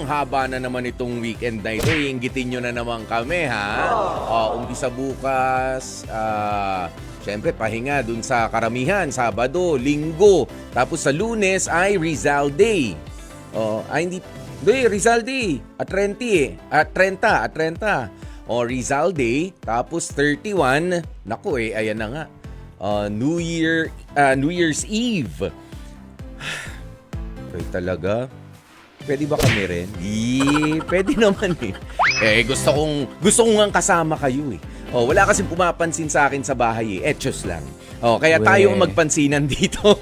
ang haba na naman itong weekend na ito. Iinggitin nyo na naman kami, ha? Umpisa bukas, syempre, pahinga dun sa karamihan, Sabado, Linggo. Tapos sa Lunes ay Rizal Day. Hindi, Rizal Day. At 30 At 30. Rizal Day. Tapos 31. Naku ayan na nga. New Year's Eve. Kaya talaga. Pwede ba kami rin? Pwede naman gusto kong nga kasama kayo wala kasing pumapansin sa akin sa bahay Etos lang. Kaya tayo ang magpansinan dito.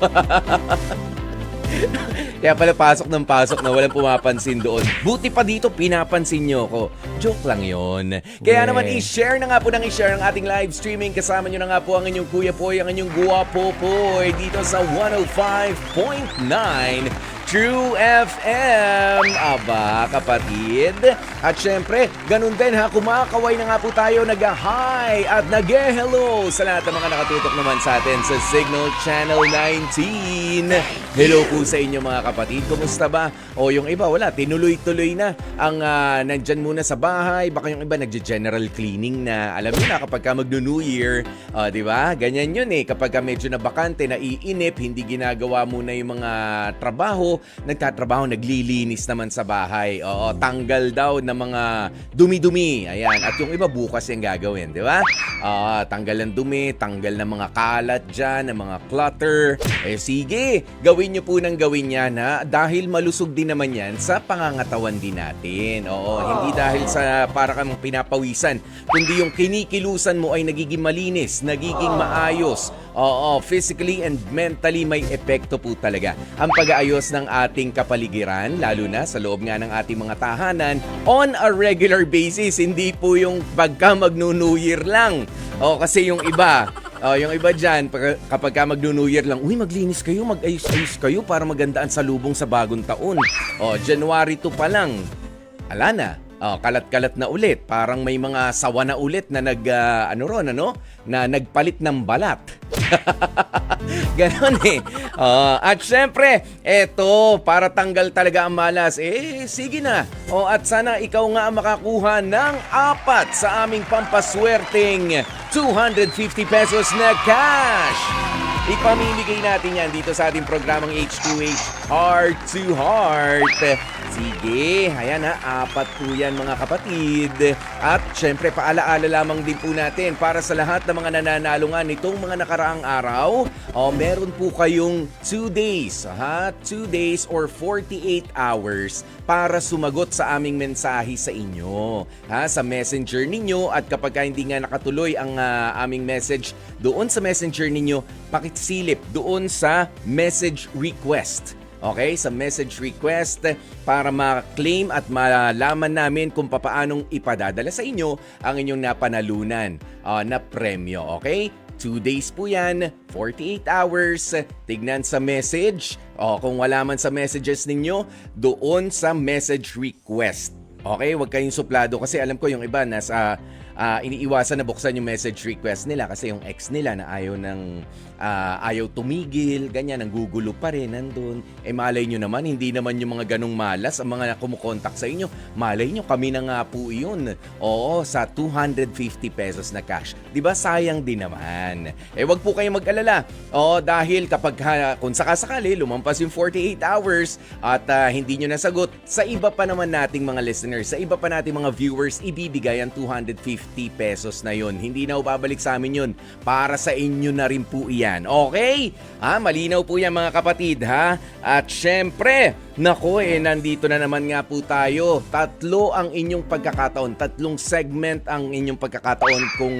Kaya pala pasok na walang pumapansin doon. Buti pa dito, pinapansin nyo ko. Joke lang yon. Kaya naman i-share na nga po ng i-share ang ating live streaming. Kasama nyo na nga po ang inyong Kuya Poy, ang inyong Guwapo Poy dito sa 105.9 True FM. Aba, kapatid. At syempre, ganun din kumakaway na nga po tayo, nag-hi at nag-hello sa lahat ng mga nakatutok naman sa atin sa Signal Channel 19. Hello po sa inyo mga kapatid. Kumusta ba? Yung iba, wala. Tinuloy-tuloy na ang nandyan muna sa bahay. Baka yung iba nagje-general cleaning na. Alam niyo na kapag ka mag-New Year, di ba? Ganyan yun Kapag ka medyo nabakante, naiinip, hindi ginagawa muna yung mga trabaho, nagtatrabaho, naglilinis naman sa bahay. Tanggal daw ng mga dumi-dumi. Ayan. At yung iba bukas yung gagawin, di ba? Tanggal ng dumi, tanggal ng mga kalat dyan, ng mga clutter. Sige, gawin nyo po ng gawin yan dahil malusog din naman yan sa pangangatawan din natin. Hindi dahil sa para kang pinapawisan, kundi yung kinikilusan mo ay nagiging malinis, nagiging maayos. Physically and mentally may epekto po talaga ang pag-aayos ng ating kapaligiran, lalo na sa loob nga ng ating mga tahanan on a regular basis. Hindi po yung pagka mag-New Year lang. Kasi yung iba dyan, kapag ka mag-New Year lang, maglinis kayo, mag-ayos-ayos kayo para magandaan sa lubong sa bagong taon. January 2 pa lang, ala na. Kalat-kalat na ulit. Parang may mga sawa na ulit na na nagpalit ng balat. Ganon At syempre, para tanggal talaga ang malas, sige na. At sana ikaw nga ang makakuha ng 4 sa aming pampaswerteng 250 pesos na cash. Ipamimigay natin yan dito sa ating programang H2H Heart to Heart. Sige, ayan 4 po yan mga kapatid. At syempre paalaala lamang din po natin para sa lahat ng mga nananalo nga nitong mga nakaraang araw. Meron po kayong 2 days, 2 days or 48 hours para sumagot sa aming mensahe sa inyo. Sa messenger ninyo, at kapag hindi nga nakatuloy ang aming message doon sa messenger ninyo, pakisilip doon sa message request. Okay, sa message request para ma-claim at malaman namin kung paanong ipadadala sa inyo ang inyong napanalunan na premyo. Okay? 2 days po yan, 48 hours, tignan sa message. Kung wala man sa messages ninyo, doon sa message request. Okay, huwag kayong suplado kasi alam ko yung iba nasa iniiwasan na buksan yung message request nila kasi yung ex nila na ayaw tumigil, ganyan, nanggugulo pa rin nandun. Malay nyo naman, hindi naman yung mga ganong malas ang mga kumukontak sa inyo. Malay nyo, kami na nga po yun. Sa 250 pesos na cash. Diba, sayang din naman. Wag po kayong mag-alala. Dahil kung sakasakali, lumampas yung 48 hours at hindi nyo nasagot, sa iba pa naman nating mga listeners, sa iba pa nating mga viewers, ibibigay ang 250 pesos na yun. Hindi na babalik sa amin yun. Para sa inyo na rin po iyan. Okay? Malinaw po yan mga kapatid At syempre, nandito na naman nga po tayo. 3 ang inyong pagkakataon. 3 segment ang inyong pagkakataon kung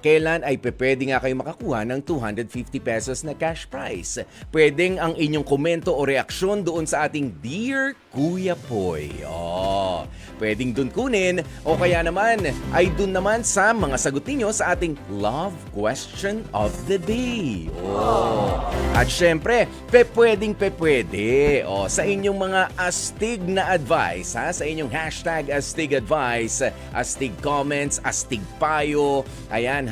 kailan ay pwede nga kayo makakuha ng 250 pesos na cash prize. Pwedeng ang inyong komento o reaksyon doon sa ating Dear Kuya Poy. Pwedeng doon kunin o kaya naman ay doon naman sa mga sagot ninyo sa ating Love Question of the Day. At syempre, pwede. Sa inyong mga astig na advice, sa inyong hashtag astig advice, astig comments, astig payo, ayan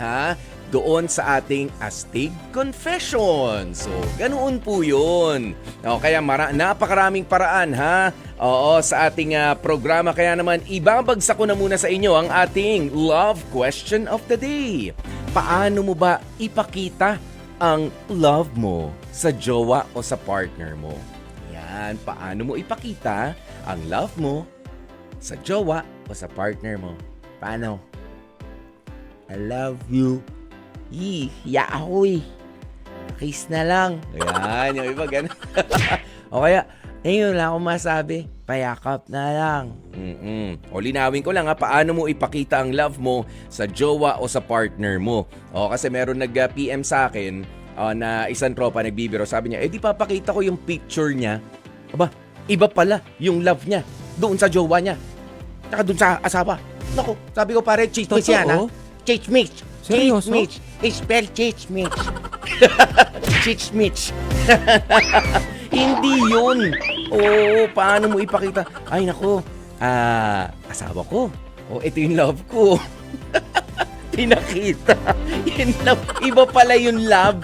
doon sa ating Astig Confession. So, ganoon po yun. Kaya napakaraming paraan Oo, sa ating programa. Kaya naman, ibabagsak ko na muna sa inyo ang ating love question of the day. Paano mo ba ipakita ang love mo sa jowa o sa partner mo? Yan, paano mo ipakita ang love mo sa jowa o sa partner mo? Paano? I love you. Hiya ako eh. Kiss na lang. Yan, yung iba ganun. O kaya, ayun lang ako masabi. Payakap na lang. O linawin ko lang paano mo ipakita ang love mo sa jowa o sa partner mo. O kasi meron nag-PM sa akin na isang tropa nagbibiro. Sabi niya, di papakita ko yung picture niya. Aba, iba pala yung love niya doon sa jowa niya. Tsaka doon sa asawa. Naku, sabi ko pare, chismis yan ha. Chismis. Seryoso? Chismis. Spell chismis. Chismis. Hindi yun. Oo, paano mo ipakita? Ay nako, asawa ko. Ito yung love ko. Pinakita. Yung love. Iba pala yung love.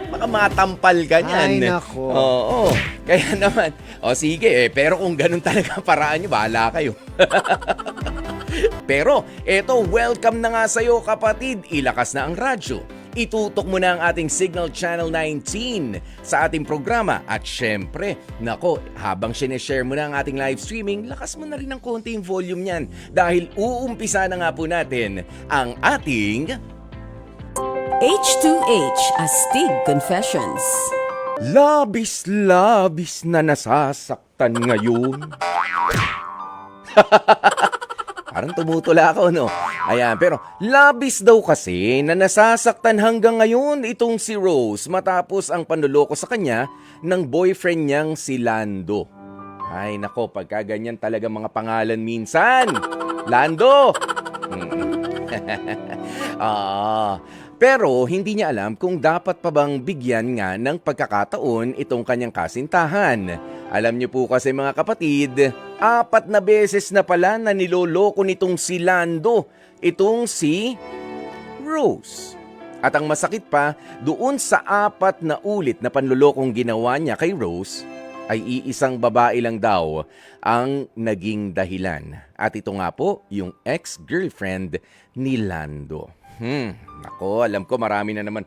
Baka matampal ka niyan. Ay nako. Oo. Kaya naman, sige pero kung ganun talaga paraan nyo, bahala kayo. Pero, eto, welcome na nga sa'yo kapatid. Ilakas na ang radyo. Itutok mo na ang ating Signal Channel 19 sa ating programa. At syempre, nako, habang sineshare mo na ang ating live streaming, lakas mo na rin ng konti yung volume niyan. Dahil uumpisa na nga po natin ang ating H2H Astig Confessions. labis-labis na nasasaktan ngayon. Parang tumutula ako, no? Ayan, pero labis daw kasi na nasasaktan hanggang ngayon itong si Rose matapos ang panloloko sa kanya ng boyfriend niyang si Lando. Ay, nako, pagka ganyan talaga mga pangalan minsan. Lando! Pero hindi niya alam kung dapat pa bang bigyan nga ng pagkakataon itong kanyang kasintahan. Alam niyo po kasi mga kapatid, 4 na beses na pala na niloloko nitong si Lando, itong si Rose. At ang masakit pa, doon sa 4 na ulit na panlolokong ginawa niya kay Rose, ay iisang babae lang daw ang naging dahilan. At ito nga po, yung ex-girlfriend ni Lando. Nako, alam ko marami na naman.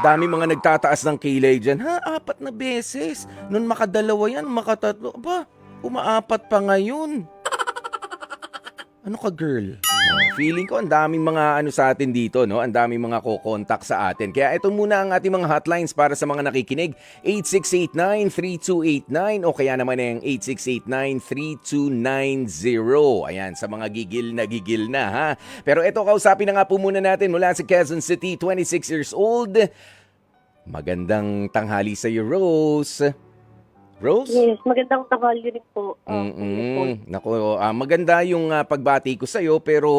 Dami mga nagtataas ng kilay dyan. 4 na beses. Noon makadalawa yan, makatatlo. Aba, umaapat pa ngayon. Ano ka, girl? Feeling ko ang daming mga sa atin dito, no? Ang daming mga ko-contact sa atin. Kaya ito muna ang ating mga hotlines para sa mga nakikinig. 8689-3289 o kaya naman yung 8689-3290. Ayan, sa mga gigil na, ha? Pero ito, kausapin na nga po muna natin mula sa Quezon City, 26 years old. Magandang tanghali sa iyo, Rose. Rose? Yes, magandang tanghali rin po. Nako, maganda yung pagbati ko sa'yo, pero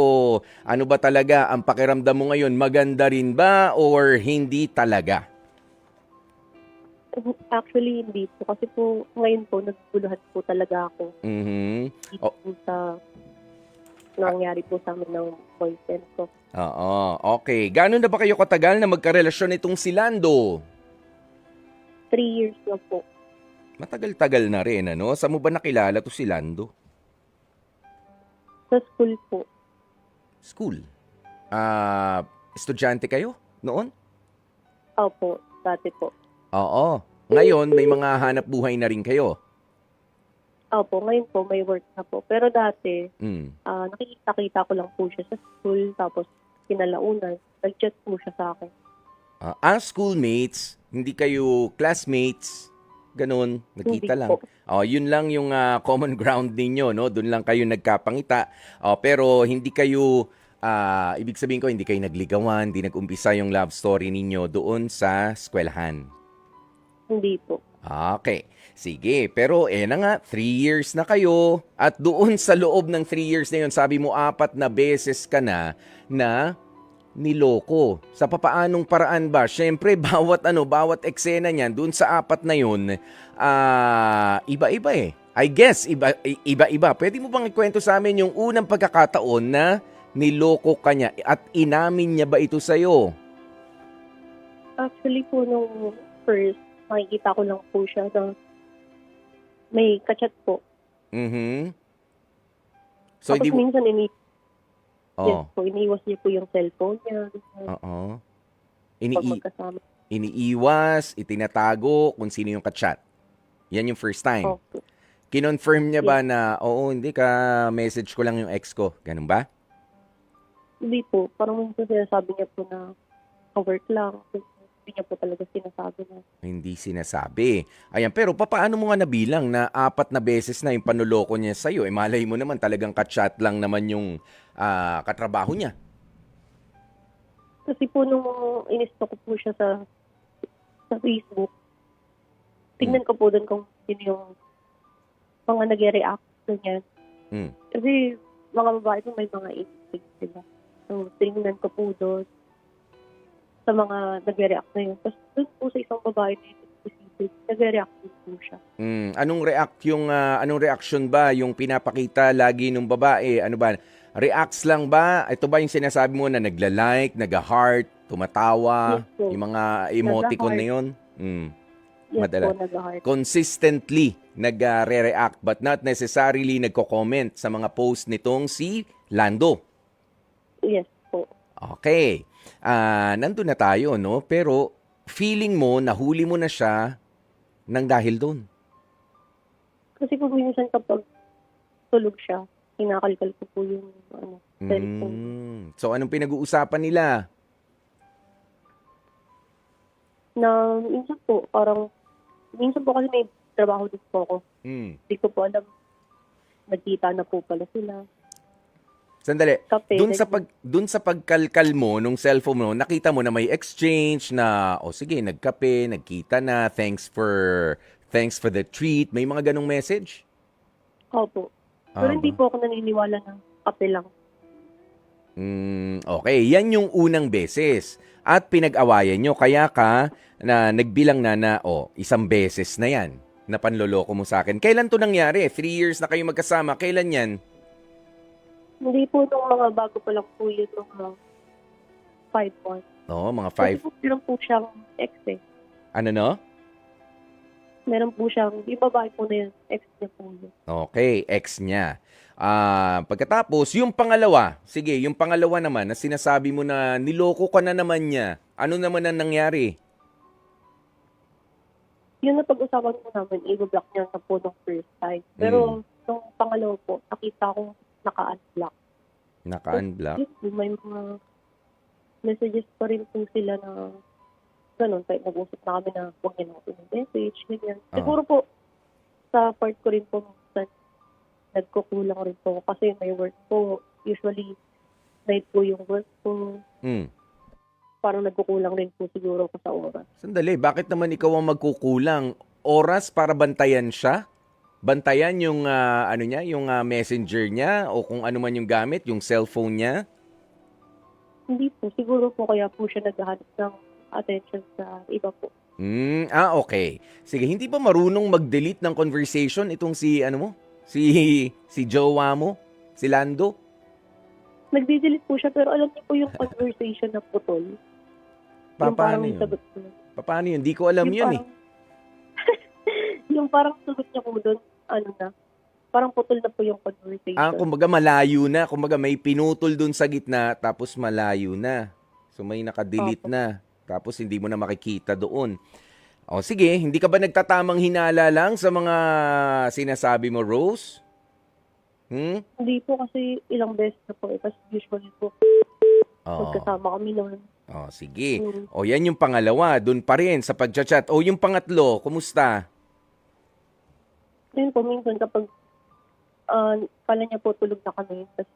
ano ba talaga ang pakiramdam mo ngayon? Maganda rin ba or hindi talaga? Actually, hindi po. Kasi po, ngayon po, naguguluhan po talaga ako. Dito po sa nangyari po sa amin ng boyfriend ko. Oo, okay. Gano'n na ba kayo katagal na magkarelasyon itong si Lando? 3 years na po. Matagal-tagal na rin, ano? Saan mo ba nakilala to si Lando? Sa school po. School? Estudyante kayo noon? Opo, dati po. Oo. Ngayon, may mga hanap buhay na rin kayo. Opo, ngayon po may work na po. Pero dati, nakikita-kita ko lang po siya sa school. Tapos, kinalaunan, nag-chat po siya sa akin. Schoolmates, hindi kayo classmates, ganun, nagkita Hindi lang. po. Yun lang yung common ground ninyo, no? Doon lang kayo nagkapangita. Pero hindi kayo, ibig sabihin ko, hindi kayo nagligawan, hindi nag-umpisa yung love story ninyo doon sa eskwelahan. Hindi po. Okay. Sige, pero na nga, 3 years na kayo. At doon sa loob ng 3 years na yun, sabi mo 4 na beses ka na niloko. Sa papaanong paraan ba? Siyempre, bawat eksena niyan, doon sa 4 na yun, iba-iba eh. I guess, iba-iba. Pwede mo bang ikwento sa amin yung unang pagkakataon na niloko ka niya at inamin niya ba ito sa'yo? Actually po, nung first, nakikita ko lang po siya na may kachat po. Mhm. So, Tapos hindi mo... minsan yes Oh, po, iniiwas niya po yung cellphone niya. Ganyan, oo. pag Ini magkasama. iniiwas, itinatago kung sino yung kachat. Yan yung first time. Opo. Kinonfirm niya ba Yes. na, oo, hindi ka, message ko lang yung ex ko. Ganun ba? Hindi po. Parang minsan sinasabi niya po na ka-work lang. Hindi niya po talaga sinasabi na. Hindi sinasabi. Ayan, pero papaano mo nga nabilang na 4 na beses na yung panloloko niya sa'yo? Eh, malay mo naman talagang kachat lang naman yung katrabaho niya. Kasi po nung in-stalk ko po siya sa Facebook, tingnan ko po doon kung sino yung mga nag-react ganyan. Mm. Kasi mga babae po may mga instinct sila. So, tingnan ko po doon sa mga nag-react na yun. Tapos doon po sa isang babae na yun, specific, nag-react din po siya. Anong reaction ba yung pinapakita lagi ng babae? Ano ba? Reacts lang ba? Ito ba yung sinasabi mo na nagla-like, nag-heart, tumatawa, Yes po. yung mga emoticon na Nag-heart. yun? Yes Madala. po, nag-heart. Consistently nagre-react but not necessarily nagko-comment sa mga post nitong si Lando. Yes po. Okay. Nandun na tayo, no? Pero feeling mo, nahuli mo na siya nang dahil doon. Kasi kung minsan kapag tulog siya, kinakalkal ko po yung cellphone. So, anong pinag-uusapan nila? Na minsan po, kasi may trabaho din po ako. Mm. Hindi ko po alam, nagkita na po pala sila. Sandali. Kape. Dun sa pagkalkal mo nung cellphone mo, nakita mo na may exchange na, sige, nagkape, nagkita na, thanks for the treat. May mga ganong message? Opo. Pero hindi po ako naniniwala na kape lang. Okay, yan yung unang beses. At pinag-awayan nyo, kaya ka na nagbilang na, isang beses na yan na panloloko mo sa akin. Kailan to nangyari? 3 years na kayo magkasama. Kailan yan? Hindi po nung mga bago pa lang po yun, nung 5 months. Mga Kasi 5. po, meron po siyang ex eh. Ano no? Meron po siyang, yung babae po na yun, ex niya po yun. Okay, ex niya. Pagkatapos, yung pangalawa, sige, yung pangalawa naman na sinasabi mo na niloko ka na naman niya, ano naman ang nangyari? Yun na pag-usapan po namin, i-block niya na po nung first time. Pero nung pangalawa po, nakita ko naka-unblock. Naka-unblock? Yun po, may mga messages pa rin po sila na ganun, kahit nag-usap na kami na huwag niya na ako message, ganyan. Siguro po, sa part ko rin po, minsan, nagkukulang rin po kasi may work po. Usually, night po yung work po. Parang nagkukulang rin po siguro ko sa oras. Sandali, bakit naman ikaw ang magkukulang? Oras para bantayan siya? Bantayan yung yung messenger niya o kung ano man yung gamit, yung cellphone niya? Hindi po. Siguro po kaya po siya naghahanap ng attention sa iba po. Okay. Sige, hindi ba marunong mag-delete ng conversation itong si si jowa mo? Si Lando? Nagdi-delete po siya pero alam niyo po yung conversation na putol. Yung Paano parang yun? sagot po. Paano yun? Di ko alam yun eh. Yung parang sagot niya po doon, parang putol na po yung conversation. Kumbaga malayo na. Kumbaga may pinutol dun sa gitna tapos malayo na. So may nakadelete na. Tapos hindi mo na makikita doon. Sige, hindi ka ba nagtatamang hinala lang sa mga sinasabi mo, Rose? Hindi po kasi ilang beses na po. Kasi usually po, magkasama kami noon. Sige. Yan yung pangalawa. Doon pa rin sa pagchat-chat. Yung pangatlo, kumusta? Yun po, minsan kapag pala niya po tulog na kami, tapos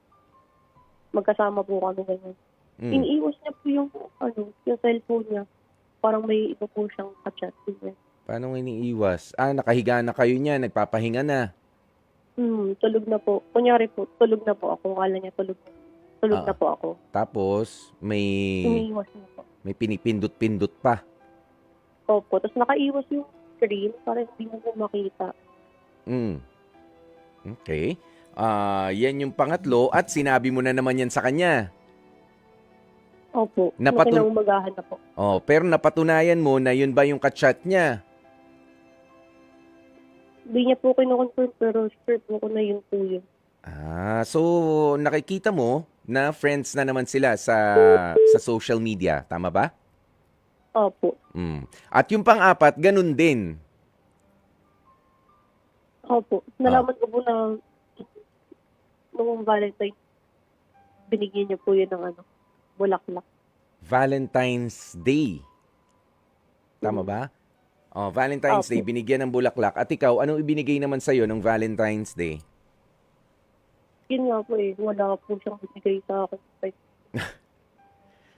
magkasama po kami ganyan. Iniiwas niya po yung cellphone niya. Parang may iba po siyang ka-chat. Paano iniiwas? Nakahiga na kayo niya, nagpapahinga na. Tulog na po. Kunyari po, tulog na po ako. Kala niya tulog na po ako. Tapos, Iniiwas niya po. may pinipindot-pindot pa. Opo. Tapos nakaiwas yung screen para hindi mo po makita. Okay. Yan yung pangatlo at sinabi mo na naman yan sa kanya. Opo. Kinaumagahan na po. Pero napatunayan mo na yun ba yung ka-chat niya? Hindi niya po kino-confirm pero sure po ko na yun po yun. So nakikita mo na friends na naman sila sa social media, tama ba? Opo. At yung pang-apat, ganun din. Opo. Nalaman ko po na noong Valentine, binigyan niya po yun ng bulaklak. Valentine's Day. Tama ba? Valentine's Day, Opo. binigyan ng bulaklak. At ikaw, anong ibinigay naman sa'yo ng Valentine's Day? Yun nga po wala po siyang binigay sa akin.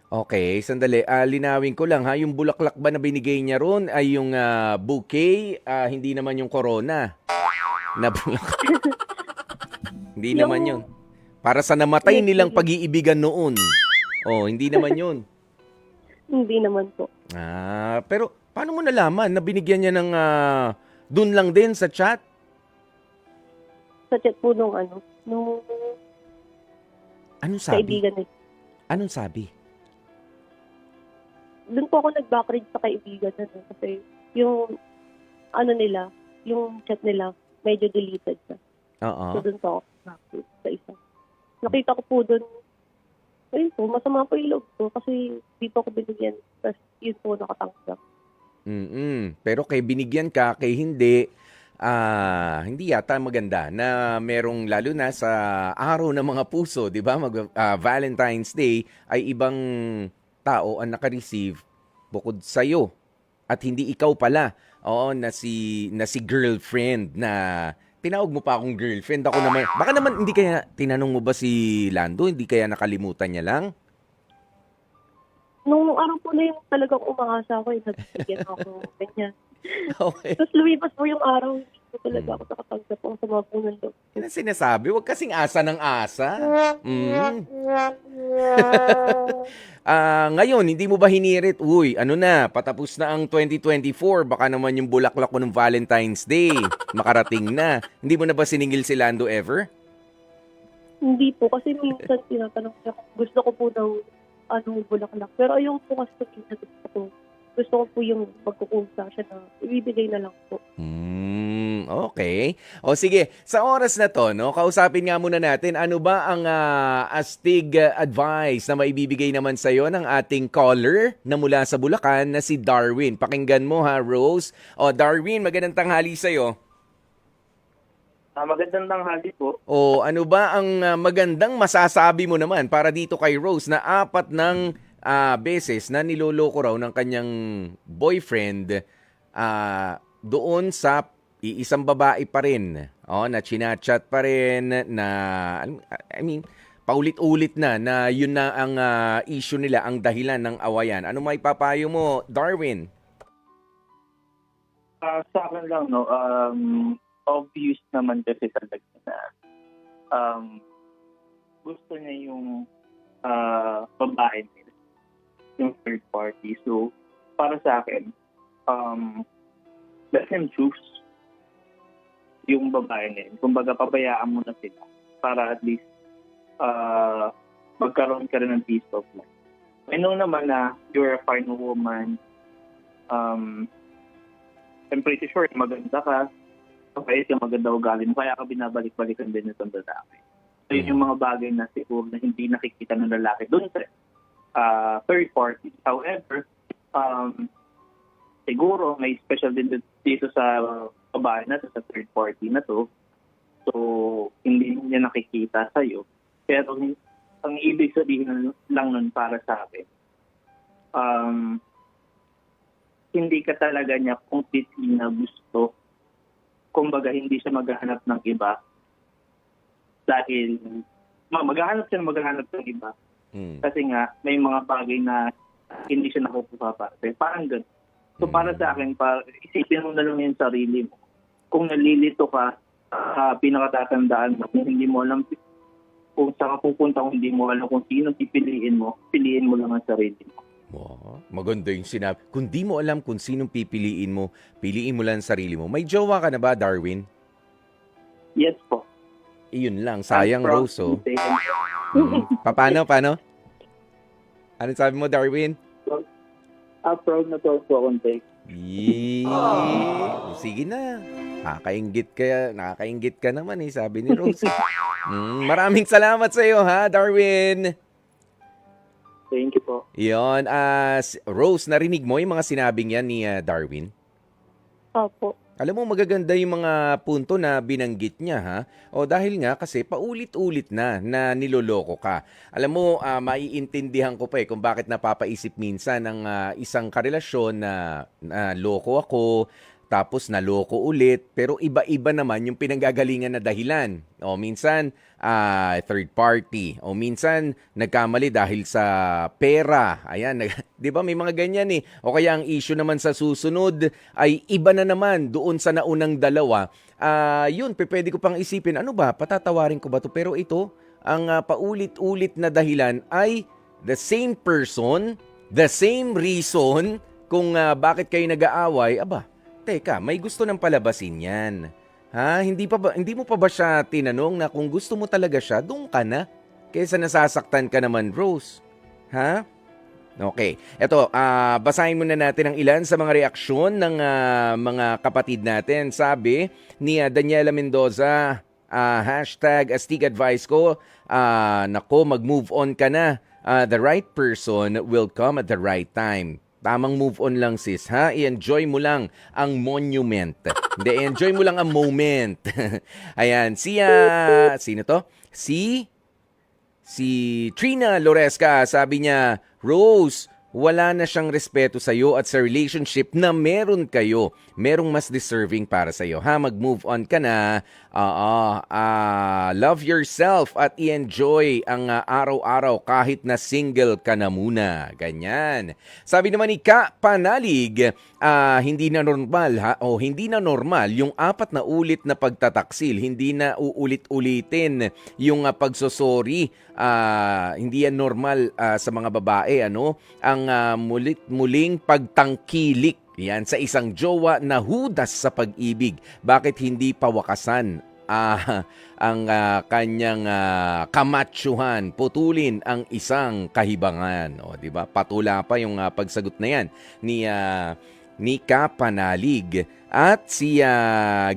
Okay, sandali. Linawin ko lang ha, yung bulaklak ba na binigay niya ron ay yung bouquet, hindi naman yung corona na bulaklak. Hindi naman yun. Para sa namatay nilang pag-iibigan noon. Hindi naman yun. Hindi naman po. Pero paano mo nalaman na binigyan niya ng dun lang din sa chat? Sa chat po nung Anong sabi? kaibigan nila. Anong sabi? Doon po ako nag-backread sa kaibigan na kasi yung nila, yung chat nila, medyo deleted na. So doon po ako nag-backread sa isa. Nakita ko po doon, ayun po, masama po yung loob ko kasi di po ako binigyan. Tapos yun po nakatanggap. Pero kay binigyan ka, kay hindi yata maganda na merong lalo na sa araw ng mga puso, 'di ba? Valentine's Day ay ibang tao ang naka-receive bukod sa iyo at hindi ikaw pala. Na si girlfriend na tinawag mo pa akong girlfriend. Ako naman, baka naman hindi kaya tinanong mo ba si Lando, hindi kaya nakalimutan niya lang? Nung araw po na yung talagang umaasa ako, nagbibigyan ako ganyan. Okay. Tapos lumipas po yung araw, hindi ko talaga ako nakatanggap ang sama po ng loob. Yan ang sinasabi, huwag kasing asa ng asa. Ngayon, hindi mo ba hinirit? Uy, patapos na ang 2024. Baka naman yung bulaklak ko ng Valentine's Day. Makarating na. Hindi mo na ba siningil si Lando ever? Hindi po, kasi minsan tinatanong niya kung gusto ko po daw bulaklak. Pero ayun po kasi gusto ko po yung magkukusa siya na ibibigay na lang po. Okay. Sige, sa oras na to, kausapin nga muna natin, ano ba ang astig advice na maibibigay naman sa'yo ng ating caller na mula sa Bulacan na si Darwin. Pakinggan mo ha, Rose. Darwin, magandang tanghali sa'yo. Magandang tanghali po. Ano ba ang magandang masasabi mo naman para dito kay Rose na 4 ng beses na niloloko raw ng kanyang boyfriend doon sa iisang babae pa rin, na chinachat pa rin, na paulit-ulit na yun na ang issue nila, ang dahilan ng awayan. Ano may papayo mo, Darwin? Sa akin lang, obvious naman kasi talaga na gusto niya yung babae nila, yung third party. So, para sa akin, let him choose yung babae nila. Kumbaga, pabayaan mo na sila para at least magkaroon ka rin ng peace of mind. I know naman na you're a fine woman. I'm pretty sure maganda ka. Okay, ka maganda ugali mo. Kaya ka binabalik-balikan din itong lalaki. So, yun yung mga bagay na siguro na hindi nakikita ng lalaki doon sa third party. However, siguro may special din dito sa babae na to, sa third party na to. So, hindi niya nakikita sa'yo. Pero ang ibig sabihin lang nun para sa akin, hindi ka talaga niya completely na gusto. Kumbaga, hindi siya maghahanap ng iba. Dahil, maghahanap ng iba. Kasi nga, may mga bagay na hindi siya nakukuha pa. Parang ganun. So, para sa akin, isipin mo na lang yung sarili mo. Kung nalilito ka, pinakatatandaan mo, kung hindi mo alam kung saan ka pupunta, kung hindi mo alam kung sino pipiliin mo lang ang sarili mo. Wow, maganda yung sinabi. Kung di mo alam kung sinong pipiliin mo, piliin mo lang ang sarili mo. May jowa ka na ba, Darwin? Yes po. Iyon lang, sayang Rose. Paano? Ano sabi mo, Darwin? Proud na proud po akong take. Sige na. Nakakainggit ka naman eh, sabi ni Rose. Maraming salamat sa iyo ha, Darwin. Thank you po. Yon, Rose, narinig mo yung mga sinabing yan ni Darwin? Opo. Alam mo, magaganda yung mga punto na binanggit niya, ha? O dahil nga kasi paulit-ulit na niloloko ka. Alam mo, maiintindihan ko pa kung bakit napapaisip minsan ng isang karelasyon na loko ako, tapos naloko ulit, pero iba-iba naman yung pinanggagalingan na dahilan. O minsan, third party. O minsan, nagkamali dahil sa pera. Ayan, 'di ba may mga ganyan eh. O kaya ang issue naman sa susunod ay iba na naman doon sa naunang dalawa. Yun, pwede ko pang isipin, ano ba, patatawarin ko ba to? Pero ito, ang paulit-ulit na dahilan ay the same person, the same reason kung bakit kayo nag-aaway. Aba, teka, may gusto ng palabasin yan. Ha? Hindi mo pa ba siya tinanong na kung gusto mo talaga siya, doon ka na? Kaysa nasasaktan ka naman, Rose. Ha? Okay. Ito, basahin muna natin ang ilan sa mga reaksyon ng mga kapatid natin. Sabi ni Daniela Mendoza, #Astig advice ko, nako, mag-move on ka na. The right person will come at the right time. Tamang move on lang sis, ha? I-enjoy mo lang ang monument. Hindi, enjoy mo lang ang moment. Ayan, sino to? Si Trina Loresca, sabi niya, Rose, wala na siyang respeto sa'yo at sa relationship na meron kayo. Merong mas deserving para sa'yo. Ha, mag-move on ka na. Love yourself at i-enjoy ang araw-araw kahit na single ka na muna. Ganyan. Sabi naman ni Ka Panalig, hindi na normal yung 4 na ulit na pagtataksil. Hindi na uulit-ulitin yung pagsosorry. Hindi yan normal sa mga babae, ano? Ang muling pagtangkilik. Yan, sa isang jowa na hudas sa pag-ibig. Bakit hindi pawakasan ang kanyang kamatsyuhan, putulin ang isang kahibangan? O, di ba? Patula pa yung pagsagot na yan ni Kapanalig. At si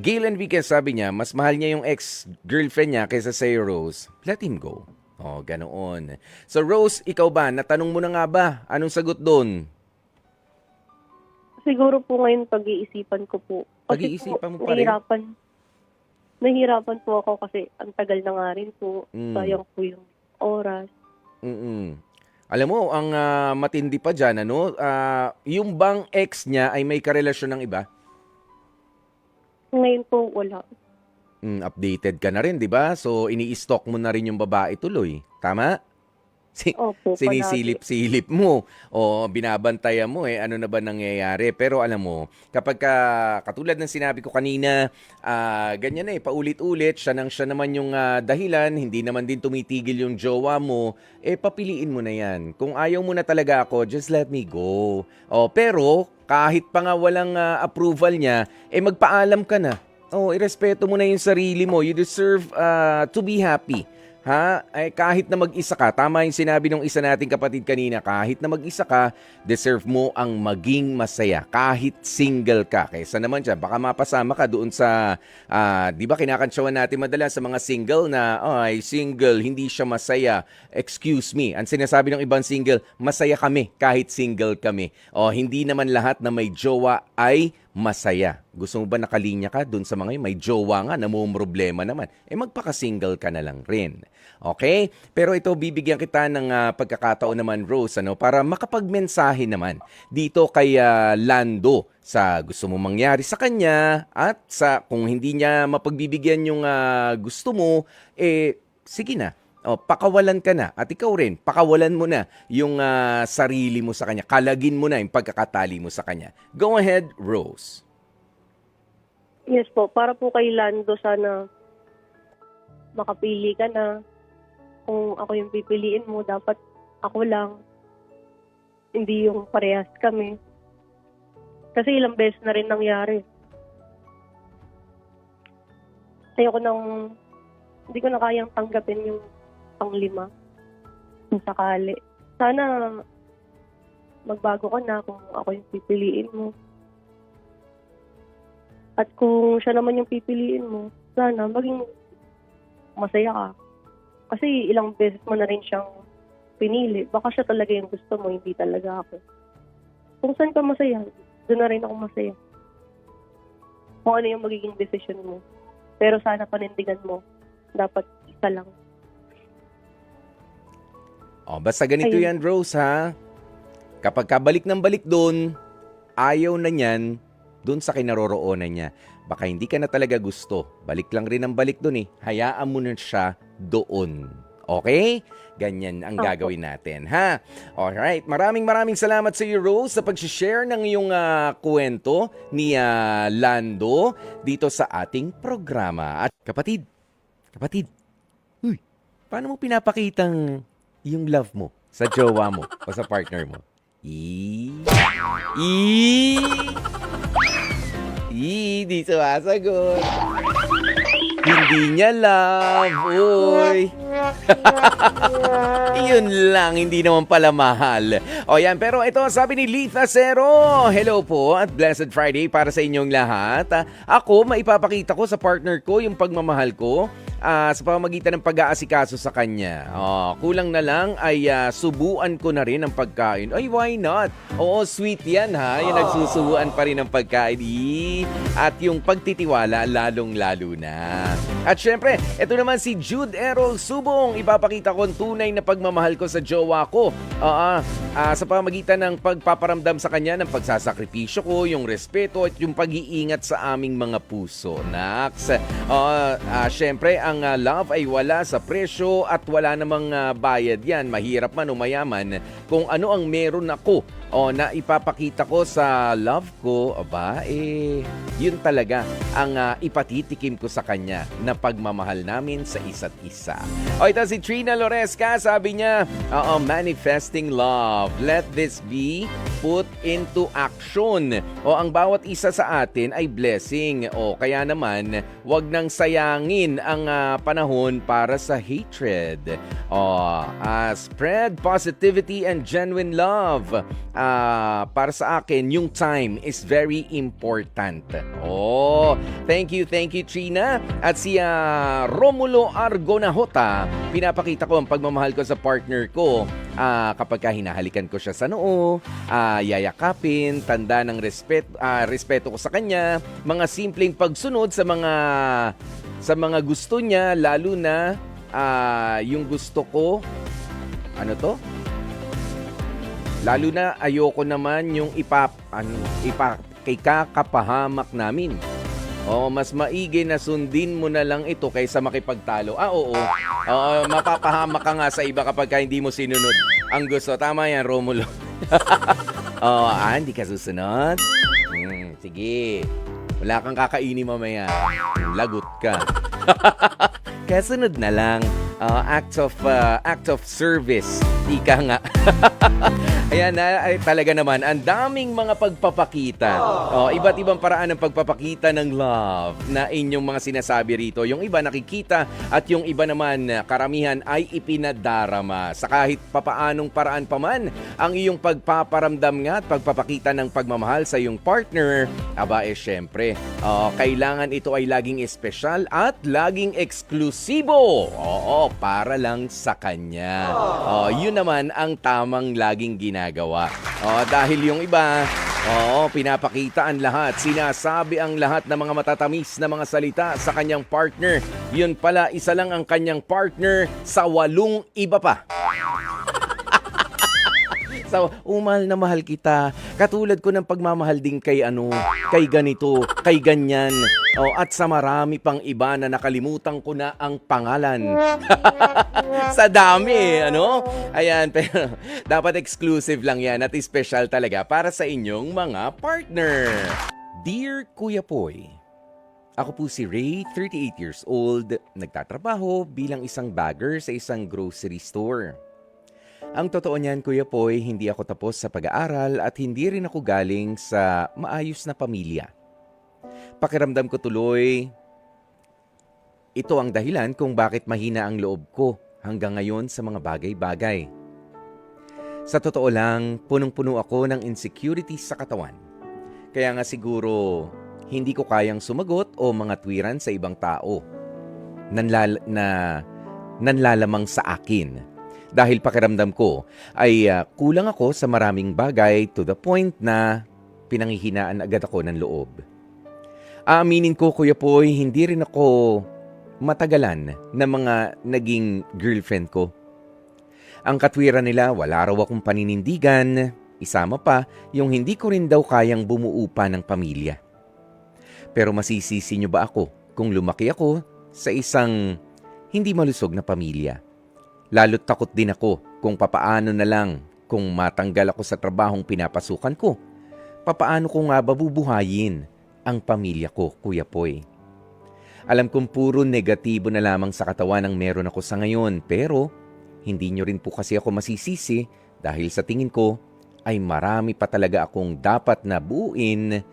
Gail Enriquez, sabi niya, mas mahal niya yung ex-girlfriend niya kaysa sa Rose. Let him go. O, ganoon. So Rose, ikaw ba? Natanong mo na nga ba? Anong sagot doon? Siguro po ngayon pag-iisipan ko po. Kasi Pag-iisipan mo po, pa rin? nahihirapan po ako kasi ang tagal na nga rin po. Sayang po yung oras. Alam mo, ang matindi pa dyan, ano? Yung bang ex niya ay may karelasyon ng iba? Ngayon po, wala. Updated ka na rin, di ba? So, ini-stalk mo na rin yung babae tuloy. Tama? Opo, Sinisilip-silip mo o binabantayan mo ano na ba nangyayari. Pero alam mo, kapag katulad ng sinabi ko kanina, ganyan paulit-ulit, siya naman yung dahilan, hindi naman din tumitigil yung jowa mo, papiliin mo na yan. Kung ayaw mo na talaga ako, just let me go. Pero kahit pa nga walang approval niya, magpaalam ka na. Irespeto mo na yung sarili mo. You deserve to be happy. Ha? Kahit na mag-isa ka, tama yung sinabi ng isa nating kapatid kanina, kahit na mag-isa ka, deserve mo ang maging masaya. Kahit single ka. Kaysa naman dyan, baka mapasama ka doon sa, di ba kinakantsawan natin madalas sa mga single na, single, hindi siya masaya. Excuse me. Ang sinasabi ng ibang single, masaya kami kahit single kami. Hindi naman lahat na may jowa ay masaya. Gusto mo ba nakalinya ka dun sa mga may jowa nga, namumroblema naman? Magpaka-single ka na lang rin. Okay? Pero ito, bibigyan kita ng pagkakataon naman, Rose, para makapagmensahe naman dito kay Lando sa gusto mo mangyari sa kanya at sa kung hindi niya mapagbibigyan yung gusto mo, sige na. Pakawalan ka na. At ikaw rin, pakawalan mo na yung sarili mo sa kanya. Kalagin mo na yung pagkakatali mo sa kanya. Go ahead, Rose. Yes po, para po kay Lando, sana makapili ka na. Kung ako yung pipiliin mo, dapat ako lang. Hindi yung parehas kami. Kasi ilang beses na rin nangyari. Hindi ko na kayang tanggapin yung pang-5 kung sakali. Sana magbago ka na kung ako yung pipiliin mo. At kung siya naman yung pipiliin mo, sana maging masaya ka. Kasi ilang beses mo na rin siyang pinili. Baka siya talaga yung gusto mo, hindi talaga ako. Kung saan ka masaya, doon na rin ako masaya. Kung ano yung magiging decision mo. Pero sana panindigan mo, dapat isa lang. Basta ganito Ayun. yan, Rose, ha? Kapag kabalik ng balik doon, ayaw na niyan doon sa kinaroroonan niya. Baka hindi ka na talaga gusto. Balik lang rin ang balik doon eh. Hayaan mo na siya doon. Okay? Ganyan ang Opo. gagawin natin, ha? Alright. Maraming salamat sa iyo, Rose, sa pag-share ng iyong kwento ni Lando dito sa ating programa. At kapatid, uy, paano mo pinapakitang yung love mo sa jowa mo o sa partner mo? Di sumasagot. Hindi niya love. Uy. Yun lang, hindi naman pala mahal. O yan, pero ito sabi ni Litha Cero. Hello po at Blessed Friday para sa inyong lahat. Ako, maipapakita ko sa partner ko yung pagmamahal ko sa pamamagitan ng pag-aasikaso sa kanya. Kulang na lang ay subuan ko na rin ang pagkain. Ay, why not? Oo, sweet yan ha. Yung nagsusubuan pa rin ng pagkain. At yung pagtitiwala, lalong-lalo na. At syempre, ito naman si Jude Errol Subong. Ipapakita ko ang tunay na pagmamahal ko sa jowa ko. Sa pamamagitan ng pagpaparamdam sa kanya ng pagsasakripisyo ko, yung respeto at yung pag-iingat sa aming mga puso. Nax. Syempre, ang love ay wala sa presyo at wala namang bayad yan. Mahirap man o mayaman, kung ano ang meron ako na ipapakita ko sa love ko, yun talaga ang ipatitikim ko sa kanya na pagmamahal namin sa isa't isa. Ito si Trina Loresca, sabi niya, manifesting love. Let this be put into action. Ang bawat isa sa atin ay blessing. Kaya naman, wag nang sayangin ang panahon para sa hatred. Spread positivity and genuine love. Para sa akin, yung time is very important. Thank you, Trina. At si Romulo Argonahota, pinapakita ko ang pagmamahal ko sa partner ko kapag hinahalikan ko siya sa noo, yayakapin, tanda ng respeto ko sa kanya, mga simpleng pagsunod sa mga gusto niya, lalo na yung gusto ko, lalo na ayoko naman yung ikakapahamak namin. Mas maigi na sundin mo na lang ito kaysa makipagtalo. Oo. Mapapahamak ka nga sa iba kapag hindi mo sinunod ang gusto. Tama yan, Romulo. Hindi ka susunod? Sige. Wala kang kakainin mamaya. Lagot ka. Kaya sunod na lang. Act of service. Ika nga. Ayan, talaga naman, ang daming mga pagpapakita. Iba't ibang paraan ng pagpapakita ng love na inyong mga sinasabi rito. Yung iba nakikita at yung iba naman, karamihan ay ipinadarama. Sa kahit papaanong paraan pa man, ang iyong pagpaparamdam nga at pagpapakita ng pagmamahal sa iyong partner, syempre, kailangan ito ay laging espesyal at laging eksklusibo. Para lang sa kanya. Yun naman ang tamang laging ginagawa. Dahil yung iba, pinapakita ang lahat, sinasabi ang lahat ng mga matatamis na mga salita sa kanyang partner. Yun pala, isa lang ang kanyang partner sa 8 iba pa. Mahal na mahal kita. Katulad ko ng pagmamahal din kay ganito, kay ganyan. At sa marami pang iba na nakalimutan ko na ang pangalan. Sa dami, Ayan, pero dapat exclusive lang yan at special talaga para sa inyong mga partner. Dear Kuya Poy, ako po si Ray, 38 years old, nagtatrabaho bilang isang bagger sa isang grocery store. Ang totoo niyan, Kuya Poy, hindi ako tapos sa pag-aaral at hindi rin ako galing sa maayos na pamilya. Pakiramdam ko tuloy, ito ang dahilan kung bakit mahina ang loob ko hanggang ngayon sa mga bagay-bagay. Sa totoo lang, punong-puno ako ng insecurities sa katawan. Kaya nga siguro, hindi ko kayang sumagot o mga tuwiran sa ibang tao nanlalamang sa akin. Dahil pakiramdam ko ay kulang ako sa maraming bagay to the point na pinanghihinaan agad ako ng loob. Aaminin ko, Kuya Poy, hindi rin ako matagalan na mga naging girlfriend ko. Ang katwiran nila, wala raw akong paninindigan, isama pa yung hindi ko rin daw kayang bumuo pa ng pamilya. Pero masisisi niyo ba ako kung lumaki ako sa isang hindi malusog na pamilya? Lalo't takot din ako kung papaano na lang kung matanggal ako sa trabahong pinapasukan ko. Papaano ko nga babubuhayin ang pamilya ko, Kuya Poy? Alam kong puro negatibo na lamang sa katawan ang meron ako sa ngayon, pero hindi nyo rin po kasi ako masisisi dahil sa tingin ko ay marami pa talaga akong dapat na buuin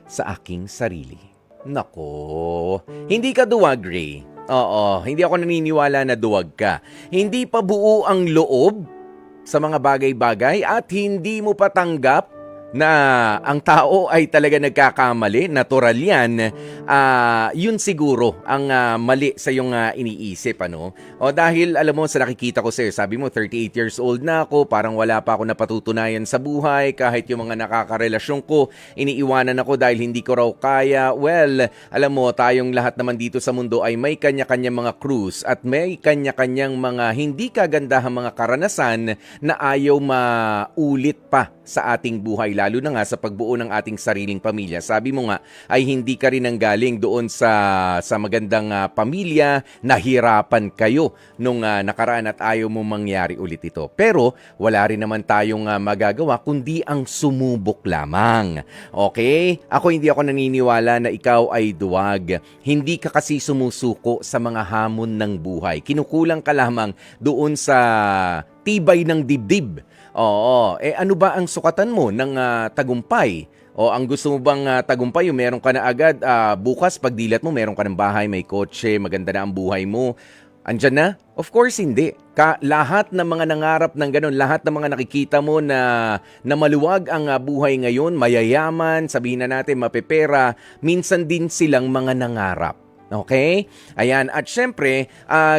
sa aking sarili. Nako, hindi ka duwag, Ray. Oo, hindi ako naniniwala na duwag ka. Hindi pa buo ang loob sa mga bagay-bagay at hindi mo pa tanggap na ang tao ay talaga nagkakamali, natural yan, yun siguro ang mali sa iyong iniisip, ano? O dahil, alam mo, sa nakikita ko sa'yo, sabi mo, 38 years old na ako, parang wala pa ako napatutunayan sa buhay, kahit yung mga nakakarelasyon ko, iniiwanan ako dahil hindi ko raw kaya. Well, alam mo, tayong lahat naman dito sa mundo ay may kanya-kanyang mga krus at may kanya-kanyang mga hindi kagandahang mga karanasan na ayaw maulit pa sa ating buhay, lalo na nga sa pagbuo ng ating sariling pamilya. Sabi mo nga, ay hindi ka rin nanggaling doon sa magandang pamilya, nahirapan kayo nung nakaraan at ayaw mo mangyari ulit ito. Pero wala rin naman tayong magagawa kundi ang sumubok lamang. Okay? Hindi ako naniniwala na ikaw ay duwag. Hindi ka kasi sumusuko sa mga hamon ng buhay. Kinukulang ka lamang doon sa tibay ng dibdib. Oo, ano ba ang sukatan mo ng tagumpay? O ang gusto mo bang tagumpay, yung meron ka na agad, bukas pagdilat mo, meron ka ng bahay, may kotse, maganda na ang buhay mo. Andyan na? Of course, hindi. Lahat ng mga nangarap ng ganun, lahat ng mga nakikita mo na maluwag ang buhay ngayon, mayayaman, sabihin na natin, mapepera, minsan din silang mga nangarap. Okay? Ayan. At syempre,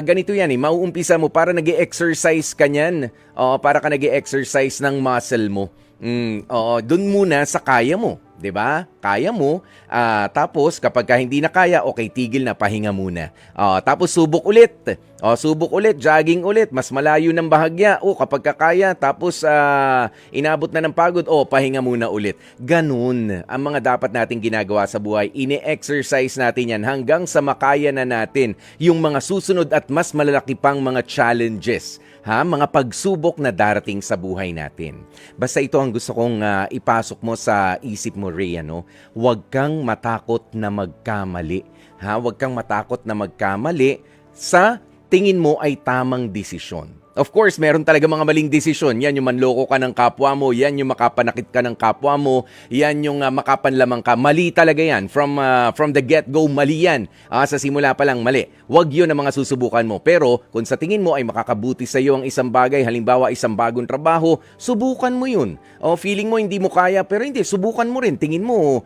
ganito yan mauumpisa mo para nag-e-exercise ka niyan. Para ka nag-e-exercise ng muscle mo. Dun muna sa kaya mo. 'Di ba? Kaya mo. Tapos, kapag hindi na kaya, okay, tigil na, pahinga muna. Tapos, subok ulit. Subok ulit, jogging ulit, mas malayo ng bahagya. Kapag kakaya, tapos inabot na ng pagod, pahinga muna ulit. Ganun ang mga dapat nating ginagawa sa buhay. Ine-exercise natin yan hanggang sa makaya na natin yung mga susunod at mas malalaki pang mga challenges. Mga pagsubok na darating sa buhay natin. Basta ito ang gusto kong ipasok mo sa isip mo, Ray, Huwag kang matakot na magkamali. Huwag kang matakot na magkamali sa tingin mo ay tamang desisyon. Of course, meron talaga mga maling desisyon. Yan yung manloko ka ng kapwa mo, yan yung makapanakit ka ng kapwa mo, yan yung makapanlamang ka. Mali talaga yan. From the get-go, mali yan. Sa simula pa lang, mali. Huwag yun ang mga susubukan mo. Pero kung sa tingin mo ay makakabuti sa iyo ang isang bagay, halimbawa isang bagong trabaho, subukan mo yun. Feeling mo hindi mo kaya, pero hindi, subukan mo rin. Tingin mo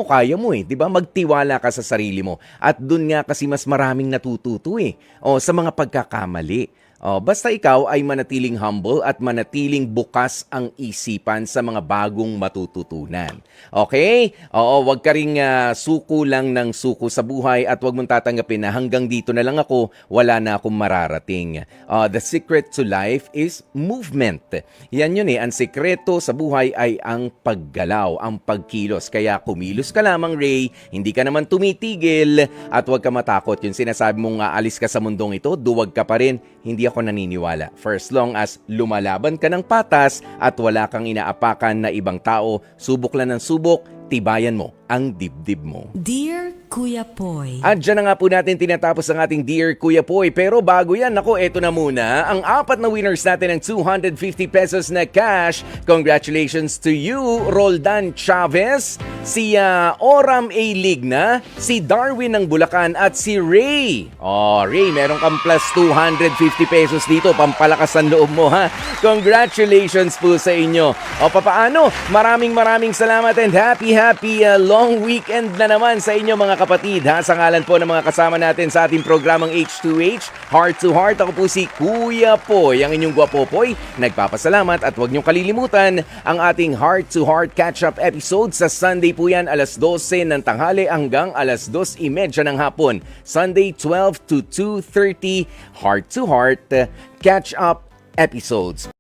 kaya mo 'di ba? Magtiwala ka sa sarili mo. At dun nga kasi mas maraming natututo sa mga pagkakamali. Basta ikaw ay manatiling humble at manatiling bukas ang isipan sa mga bagong matututunan. Okay? Huwag ka ring suko lang ng suko sa buhay at huwag mong tatanggapin na hanggang dito na lang ako, wala na akong mararating. The secret to life is movement. Yan yun Ang sekreto sa buhay ay ang paggalaw, ang pagkilos. Kaya kumilos ka lamang, Ray. Hindi ka naman tumitigil at huwag ka matakot. Yung sinasabi mong alis ka sa mundong ito, duwag ka pa rin. Hindi ako naniniwala. For as long as lumalaban ka ng patas at wala kang inaapakan na ibang tao, subok lang ng subok, tibayan mo ang dibdib mo. Dear Kuya Poy. At dyan na nga po natin tinatapos ang ating Dear Kuya Poy. Pero bago yan, nako, eto na muna. Ang 4 na winners natin ng 250 pesos na cash. Congratulations to you, Roldan Chavez, si Oram A. Ligna, si Darwin ng Bulacan, at si Ray. Oh, Ray, meron kang plus 250 pesos dito. Pampalakas ang loob mo, ha? Congratulations po sa inyo. O papaano? Maraming salamat and happy long weekend na naman sa inyo mga kapatid, ha? Sa ngalan po ng mga kasama natin sa ating programang H2H, Heart to Heart, ako po si Kuya Poy, ang inyong gwapopoy. Nagpapasalamat at huwag niyong kalilimutan ang ating Heart to Heart catch-up episode sa Sunday po yan, alas 12 ng tanghali hanggang alas 2:30 ng hapon. Sunday 12 to 2:30, Heart to Heart catch-up episodes.